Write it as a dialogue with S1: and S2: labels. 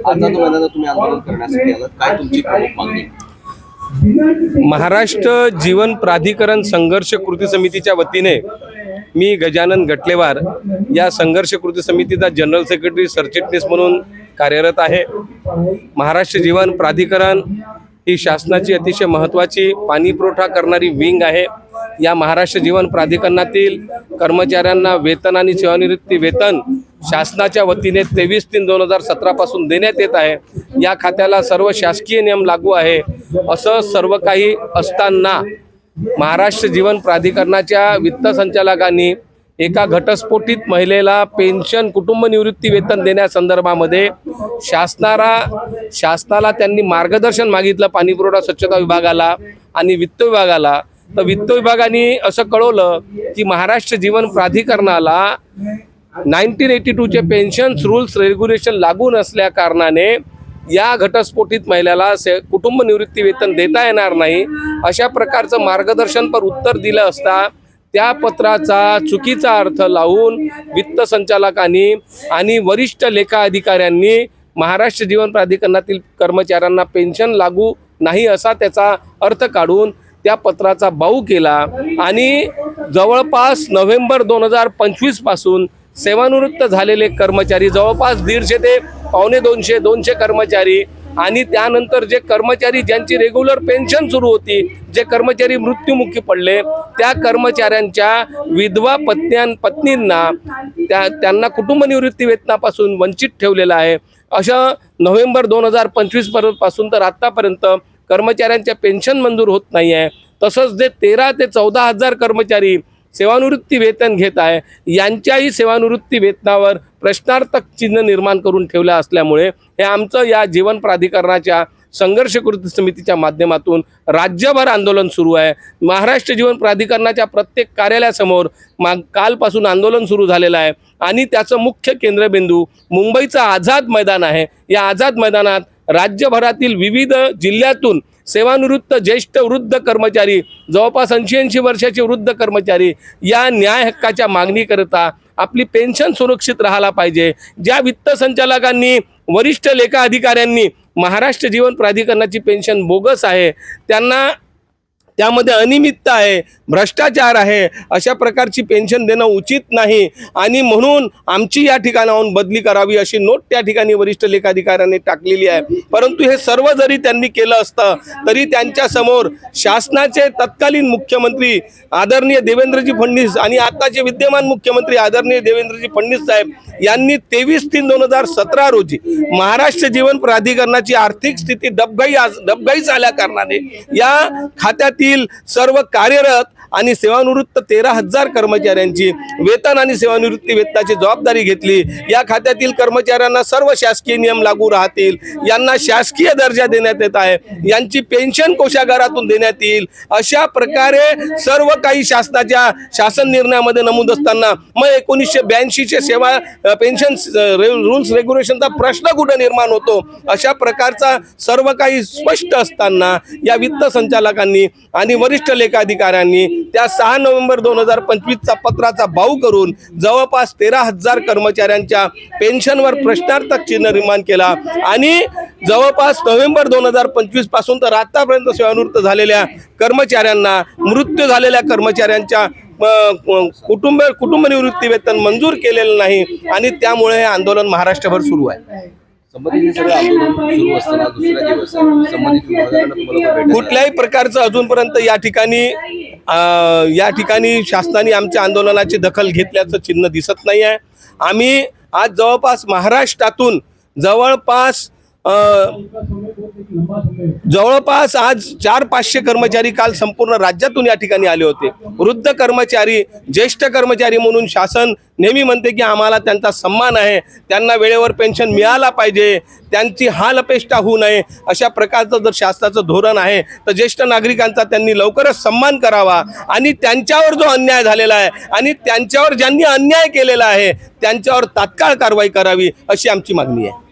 S1: आझाद मैदानात तुम्ही आंदोलन करण्यासाठी आलात, काय तुमची प्रमुख मागणी?
S2: महाराष्ट्र जीवन प्राधिकरण संघर्ष कृती समितीच्या वतीने मी गजानन गटलेवार या संघर्ष कृती समितीचा जनरल सेक्रेटरी सरचिटणीस म्हणून कार्यरत आहे। महाराष्ट्र जीवन प्राधिकरण ही शासनाची अतिशय महत्त्वाची पाणी पुरवठा करणारी विंग आहे। या महाराष्ट्र जीवन प्राधिकरणातील कर्मचाऱ्यांना वेतन आणि सेवानिवृत्ती वेतन शासनाच्या वतीने 23/3/2017 पासून देण्यात येत आहे। या खात्याला सर्व शासकीय नियम लागू आहे। असं सर्व काही असताना महाराष्ट्र जीवन प्राधिकरणाच्या वित्त संचालकांनी एका घटस्फोटित महिलेला पेन्शन कुटुंब निवृत्ती वेतन देण्यासंदर्भामध्ये शासनाला त्यांनी मार्गदर्शन मागितलं पाणीपुरवठा स्वच्छता विभागाला आणि वित्त विभागाला। तर वित्त विभागाने असं कळवलं की महाराष्ट्र जीवन प्राधिकरणाला 1982चे पेन्शन रूल्स रेग्युलेशन लागू नसल्या कारणाने या घटस्फोटित महिलेला कुटुंब निवृत्ती वेतन देता येणार नाही अशा प्रकारचं मार्गदर्शनपर उत्तर दिलं असता त्या पत्राचा चुकीचा अर्थ लावून वित्त संचालकांनी आणि वरिष्ठ लेखा अधिकाऱ्यांनी महाराष्ट्र जीवन प्राधिकरणातील कर्मचाऱ्यांना पेन्शन लागू नाही असा त्याचा अर्थ काढून त्या पत्राचा बाऊ केला आणि जवळपास नोव्हेंबर 2025 पासून सेवानिवृत्त झालेले कर्मचारी जवळपास 150 ते 250 कर्मचारी आणि त्यानंतर जे कर्मचारी ज्यांची रेग्युलर पेन्शन सुरू होती, जे कर्मचारी मृत्युमुखी पडले त्या कर्मचाऱ्यांच्या विधवा पत्नींना त्यांना कुटुंब निवृत्ती वेतनापासून वंचित ठेवलेलं आहे। अशा नोव्हेंबर 2025 पासून तर आतापर्यंत कर्मचाऱ्यांच्या पेन्शन मंजूर होत नाही आहे। तसंच जे 13 ते 14 हजार कर्मचारी सेवानिवृत्ती वेतन घेत आहे यांच्याही सेवानिवृत्ती वेतनावर प्रश्नार्थक चिन्ह निर्माण करून ठेवलं असल्यामुळे हे आमचं या जीवन प्राधिकरणाच्या संघर्ष कृती समितीच्या माध्यमातून राज्यभर आंदोलन सुरू आहे। महाराष्ट्र जीवन प्राधिकरणाच्या प्रत्येक कार्यालयासमोर कालपासून आंदोलन सुरू झालेलं आहे आणि त्याचं मुख्य केंद्रबिंदू मुंबईचं आझाद मैदान आहे। या आझाद मैदानात राज्यभरातील विविध जिल्ह्यातून सेवानिवृत्त ज्येष्ठ वृद्ध कर्मचारी जवळपास 80 वर्षाचे वृद्ध कर्मचारी या न्याय हक्काच्या मागणीकरता आपली पेन्शन सुरक्षित राहायला पाहिजे। ज्या वित्त संचालकांनी वरिष्ठ लेखा अधिकाऱ्यांनी महाराष्ट्र जीवन प्राधिकरणाची पेन्शन बोगस आहे, त्यांना त्यामध्ये अनियमितता आहे, भ्रष्टाचार आहे, अशा प्रकारची पेन्शन देणं उचित नाही आणि म्हणून आमची या ठिकाणाहून बदली करावी अशी नोट त्या ठिकाणी वरिष्ठ लेखाधिकाऱ्यांनी टाकलेली आहे। परंतु हे सर्व जरी त्यांनी केलं असतं तरी त्यांच्यासमोर शासनाचे तत्कालीन मुख्यमंत्री आदरणीय देवेंद्रजी फडणवीस आणि आताचे विद्यमान मुख्यमंत्री आदरणीय देवेंद्रजी फडणवीस साहेब यांनी 23/3/2017 रोजी महाराष्ट्र जीवन प्राधिकरणाची आर्थिक स्थिती डबघाईस आल्या कारणाने या खात्यातील सर्व कार्यरत आणि सेवानिवृत्त 13,000 कर्मचाऱ्यांची वेतन आणि सेवानिवृत्ती वेतनाची जबाबदारी घेतली। या खात्यातील कर्मचाऱ्यांना सर्व शासकीय नियम लागू राहतील, यांना शासकीय दर्जा देण्यात येत आहे, यांची पेन्शन कोषागारातून देण्यात येईल अशा प्रकारे सर्व काही शासनाच्या शासन निर्णयामध्ये नमूद असताना मग 1982चे सेवा पेन्शन रूल्स रेग्युलेशनचा प्रश्न कुठे निर्माण होतो अशा प्रकारचा सर्व काही स्पष्ट असताना या वित्त संचालकांनी आणि वरिष्ठ लेखाधिकाऱ्यांनी त्या 6 नोव्हेंबर 2025चा पत्राचा बाऊ करून जवळपास 13,000 कर्मचाऱ्यांच्या पेन्शनवर प्रश्नार्थक चिन्ह निर्माण केला आणि जवळपास नोव्हेंबर 2025 पासून तर आतापर्यंत सेवानिवृत्त झालेल्या कर्मचाऱ्यांना मृत्यू झालेल्या कर्मचाऱ्यांच्या कुटुंब निवृत्ती वेतन मंजूर केलेलं नाही आणि त्यामुळे हे आंदोलन महाराष्ट्रभर सुरू आहे। कुठल्याही प्रकारचं अजूनपर्यंत या ठिकाणी शासनाने आमच्या आंदोलनाची दखल घेतल्याचं चिन्ह दिसत नाही आहे। आम्ही आज जवळपास महाराष्ट्रातून जवळपास आज 400-500 कर्मचारी काल संपूर्ण राज्यातून या ठिकाणी आले होते। वृद्ध कर्मचारी ज्येष्ठ कर्मचारी म्हणून शासन नेहमी म्हणते की आम्हाला त्यांचा सन्मान आहे, त्यांना वेळेवर पेन्शन मिळाला पाहिजे, त्यांची हाल अपेष्टा होऊ नये अशा प्रकारचं जर शासनाचं धोरण आहे तर ज्येष्ठ नागरिकांचा त्यांनी लवकरच सन्मान करावा आणि त्यांच्यावर जो अन्याय झालेला आहे आणि त्यांच्यावर ज्यांनी अन्याय केलेला आहे त्यांच्यावर तात्काळ कारवाई करावी अशी आमची मागणी आहे।